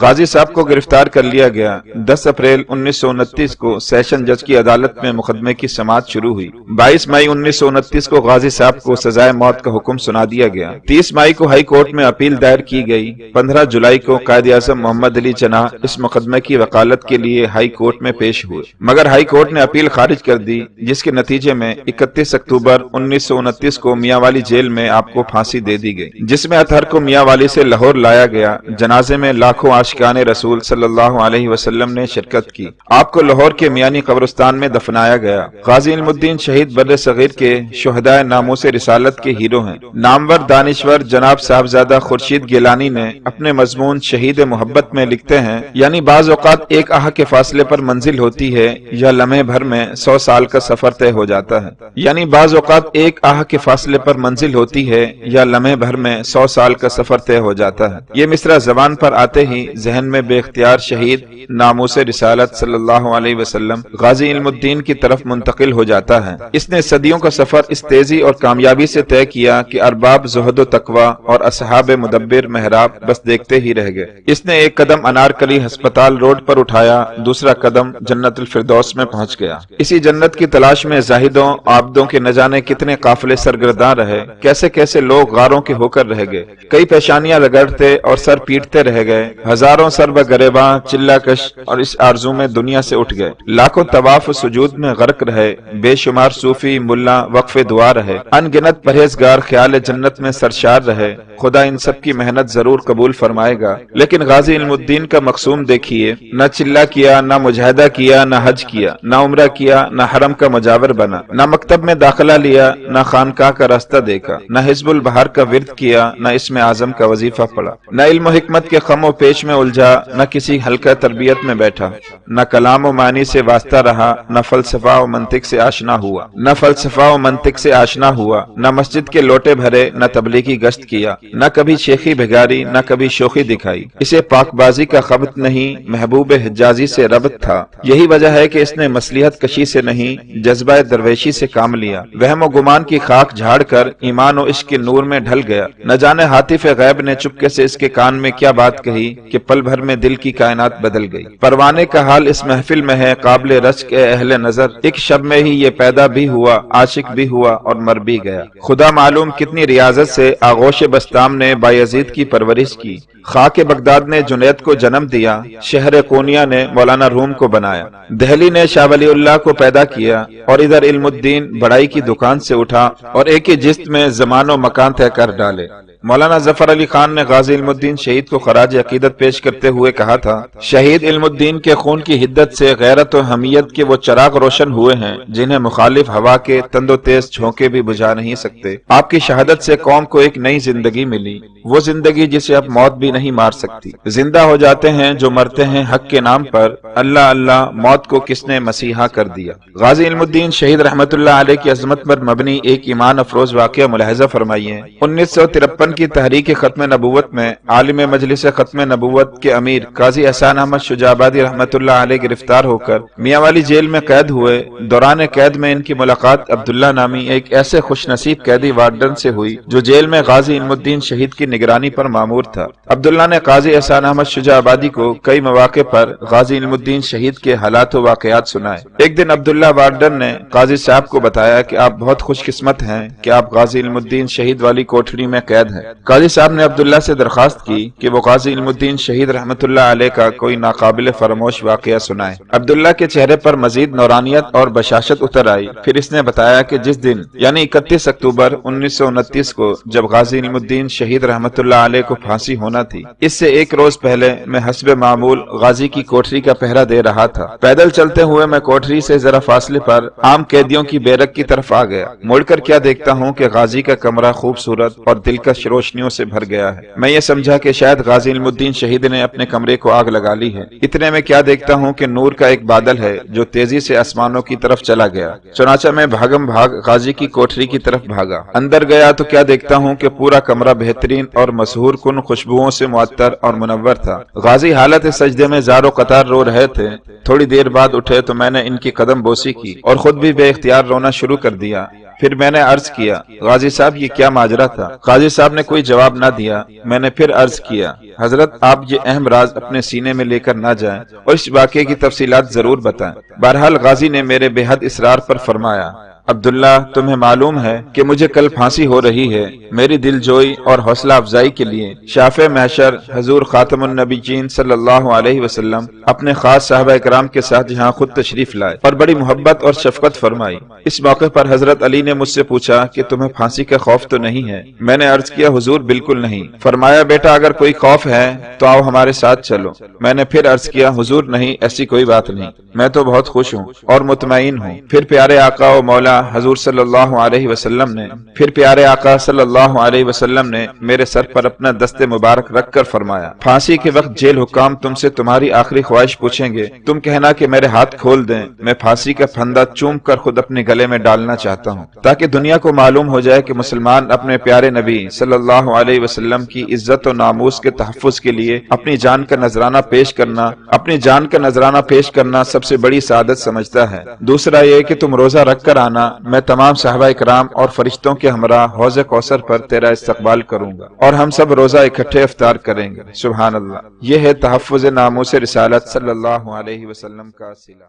غازی صاحب کو گرفتار کر لیا گیا۔ 10 اپریل 1929 کو سیشن جج کی عدالت میں مقدمے کی سماعت شروع ہوئی۔ 22 مئی 1929 کو غازی صاحب کو سزائے موت کا حکم سنا دیا گیا۔ 30 مئی کو ہائی کورٹ میں اپیل دائر کی گئی۔ 15 جولائی کو قائد اعظم محمد علی جناح اس مقدمے کی وکالت کے لیے ہائی کورٹ میں پیش ہوئے، مگر ہائی کورٹ نے اپیل خارج کر دی، جس کے نتیجے میں 31 اکتوبر 1929 کو میاں والی جیل میں آپ کو پھانسی دے دی گئی، جس میں اطہر کو میاں والی سے لاہور لایا گیا۔ جنازے میں لاکھوں عاشقان رسول صلی اللہ علیہ وسلم نے شرکت کی۔ آپ کو لاہور کے میانی قبرستان میں دفنایا گیا۔ غازی علم الدین شہید بر صغیر کے شہدائے ناموس رسالت کے ہیرو ہیں۔ نامور دانشور جناب صاحبزادہ خورشید گیلانی نے اپنے مضمون شہید محبت میں لکھتے ہیں، یعنی بعض اوقات ایک آہ کے فاصلے پر منزل ہوتی ہے یا لمحے بھر میں 100 سال کا سفر طے ہو جاتا ہے۔ یعنی بعض اوقات ایک آہ کے فاصلے پر منزل ہوتی ہے یا لمحے بھر میں 100 سال کا سفر طے ہو جاتا ہے۔ یہ مصرع زبان پر آتے ہی ذہن میں بے اختیار شہید ناموس رسالت صلی اللہ علیہ وسلم غازی علم الدین کی طرف منتقل ہو جاتا ہے۔ اس نے صدیوں کا سفر اس تیزی اور کامیابی سے طے کیا کہ ارباب زہد و تقوی اور اصحاب مدبر محراب بس دیکھتے ہی رہ گئے۔ اس نے ایک قدم انارکلی ہسپتال روڈ پر اٹھایا، دوسرا قدم جنت الفردوس میں پہنچ گیا۔ اسی جنت کی تلاش میں زاہدوں عابدوں کے نہ جانے کتنے قافلے سرگرداں رہے، کیسے کیسے لوگ غاروں کے ہو کر رہ گئے، کئی پیشانیاں رگڑتے اور سر پیٹتے رہ گئے، ہزاروں سر بگریباں چلہ کش اور اس آرزو میں دنیا سے اٹھ گئے، لاکھوں طواف و سجود میں غرق رہے، بے شمار صوفی ملا وقف دعا رہے، ان گنت پرہیزگار خیال جنت میں سرشار رہے۔ خدا ان سب کی محنت ضرور قبول فرمائے گا، لیکن غازی علم الدین کا مقصوم دیکھیے، نہ چلہ کیا، نہ مجاہدہ کیا، نہ حج کیا، نہ عمرہ کیا، نہ حرم کا مجاور بنا، نہ مکتب میں داخلہ لیا، نہ خانقاہ کا راستہ دیکھا، نہ حزب البہار کا ورد کیا، نہ اسم اعظم کا وظیفہ پڑھا، نہ علم و حکمت کے خم و پیش میں الجھا، نہ کسی حلقہ تربیت میں بیٹھا، نہ کلام و معنی سے واسطہ رہا، نہ فلسفہ و منطق سے آشنا ہوا، نہ مسجد کے لوٹے بھرے، نہ تبلیغی گشت کیا، نہ کبھی شیخی بھگاری، نہ کبھی شوخی دکھائی۔ اسے پاک بازی کا خبط نہیں، محبوب حجازی سے ربط تھا۔ یہی وجہ ہے کہ اس نے مصلحت کشی سے نہیں، جذبہ درویشی سے کام لیا، وہم و گمان کی خاک جھاڑ کر ایمان و عشق کے نور میں ڈھل گیا۔ نہ جانے ہاتف غیب نے چپکے سے اس کے کان میں کیا بات کہی کہ پل بھر میں دل کی کائنات بدل گئی۔ پروانے کا حال اس محفل میں ہے قابل رشک اے اہل نظر، ایک شب میں ہی یہ پیدا بھی ہوا، عاشق بھی ہوا اور مر بھی گیا۔ خدا معلوم کتنی ریاضت سے آغوش بستام نے بایزید کی پرورش کی، خاک بغداد نے جنید کو جنم دیا، شہر قونیہ نے مولانا روم کو بنایا، دہلی نے شاہ ولی اللہ کو پیدا کیا، اور ادھر علم الدین بڑائی کی دکان سے اٹھا اور ایک ہی جست میں زمان و مکان طے کر ڈالے۔ مولانا ظفر علی خان نے غازی علم الدین شہید کو خراج عقیدت پیش کرتے ہوئے کہا تھا، شہید علم الدین کے خون کی حدت سے غیرت و حمیت کے وہ چراغ روشن ہوئے ہیں جنہیں مخالف ہوا کے تند و تیز جھونکے بھی بجھا نہیں سکتے۔ آپ کی شہادت سے قوم کو ایک نئی زندگی ملی، وہ زندگی جسے اب موت بھی نہیں مار سکتی۔ زندہ ہو جاتے ہیں جو مرتے ہیں حق کے نام پر، اللہ اللہ موت کو کس نے مسیحا کر دیا۔ غازی علم الدین شہید رحمت اللہ علیہ کی عظمت پر مبنی ایک ایمان افروز واقعہ ملاحظہ فرمائیے۔ 1953 کی تحریک ختم نبوت میں عالم مجلس ختم نبوت کے امیر قاضی احسان احمد شجاع آبادی رحمت اللہ علیہ گرفتار ہو کر میاں والی جیل میں قید ہوئے۔ دوران قید میں ان کی ملاقات عبداللہ نامی ایک ایسے خوش نصیب قیدی وارڈن سے ہوئی جو جیل میں غازی علم الدین شہید کی نگرانی پر مامور تھا۔ عبداللہ نے قاضی احسان احمد شجاع آبادی کو کئی مواقع پر غازی علم الدین شہید کے حالات و واقعات سنائے۔ ایک دن عبداللہ وارڈن نے قاضی صاحب کو بتایا کہ آپ بہت خوش قسمت ہیں کہ آپ غازی علم الدین شہید والی کوٹھری میں قید ہیں۔ قاضی صاحب نے عبداللہ سے درخواست کی کہ وہ غازی علم الدین شہید رحمت اللہ علیہ کا کوئی ناقابل فراموش واقعہ سنائے۔ عبداللہ کے چہرے پر مزید نورانیت اور بشاشت اتر آئی۔ پھر اس نے بتایا کہ جس دن یعنی 31 اکتوبر 1929 کو جب غازی علم الدین شہید رحمت اللہ علیہ کو پھانسی ہونا تھی، اس سے ایک روز پہلے میں حسب معمول غازی کی کوٹھری کا پہرا دے رہا تھا۔ پیدل چلتے ہوئے میں کوٹھری سے ذرا فاصلے پر عام قیدیوں کی بیرک کی طرف آ گیا۔ مڑ کر کیا دیکھتا ہوں کہ غازی کا کمرہ خوبصورت اور دلکش روشنیوں سے بھر گیا ہے۔ میں یہ سمجھا کہ شاید غازی علم الدین شہید نے اپنے کمرے کو آگ لگا لی ہے۔ اتنے میں کیا دیکھتا ہوں کہ نور کا ایک بادل ہے جو تیزی سے آسمانوں کی طرف چلا گیا۔ چنانچہ میں بھاگم بھاگ غازی کی کوٹھری کی طرف بھاگا۔ اندر گیا تو کیا دیکھتا ہوں کہ پورا کمرہ بہترین اور مسحور کن خوشبوؤں سے معطر اور منور تھا۔ غازی حالت سجدے میں زار و قطار رو رہے تھے۔ تھوڑی دیر بعد اٹھے تو میں نے ان کی قدم بوسی کی اور خود بھی بے اختیار رونا شروع کر دیا۔ پھر میں نے عرض کیا غازی صاحب یہ کیا ماجرا تھا؟ قاضی صاحب نے کوئی جواب نہ دیا۔ میں نے پھر عرض کیا حضرت آپ یہ اہم راز اپنے سینے میں لے کر نہ جائیں اور اس واقعے کی تفصیلات ضرور بتائیں۔ بہرحال غازی نے میرے بے حد اصرار پر فرمایا عبداللہ تمہیں معلوم ہے کہ مجھے کل پھانسی ہو رہی ہے۔ میری دل جوئی اور حوصلہ افزائی کے لیے شافع محشر حضور خاتم النبیین صلی اللہ علیہ وسلم اپنے خاص صحابہ اکرام کے ساتھ یہاں خود تشریف لائے اور بڑی محبت اور شفقت فرمائی۔ اس موقع پر حضرت علی نے مجھ سے پوچھا کہ تمہیں پھانسی کا خوف تو نہیں ہے؟ میں نے عرض کیا حضور بالکل نہیں۔ فرمایا بیٹا اگر کوئی خوف ہے تو آؤ ہمارے ساتھ چلو۔ میں نے پھر عرض کیا حضور نہیں، ایسی کوئی بات نہیں، میں تو بہت خوش ہوں اور مطمئن ہوں۔ پھر پیارے آقا و مولا حضور صلی اللہ علیہ وسلم نے میرے سر پر اپنا دست مبارک رکھ کر فرمایا پھانسی کے وقت جیل حکام تم سے تمہاری آخری خواہش پوچھیں گے، تم کہنا کہ میرے ہاتھ کھول دیں، میں پھانسی کا پھندا چوم کر خود اپنے گلے میں ڈالنا چاہتا ہوں، تاکہ دنیا کو معلوم ہو جائے کہ مسلمان اپنے پیارے نبی صلی اللہ علیہ وسلم کی عزت و ناموس کے تحفظ کے لیے اپنی جان کا نذرانہ پیش کرنا سب سے بڑی سعادت سمجھتا ہے۔ دوسرا یہ کہ تم روزہ رکھ کر آنا، میں تمام صحابہ اکرام اور فرشتوں کے ہمراہ حوض کوثر پر تیرا استقبال کروں گا اور ہم سب روزہ اکٹھے افطار کریں گے۔ سبحان اللہ، یہ ہے تحفظ ناموس رسالت صلی اللہ علیہ وسلم کا صلہ۔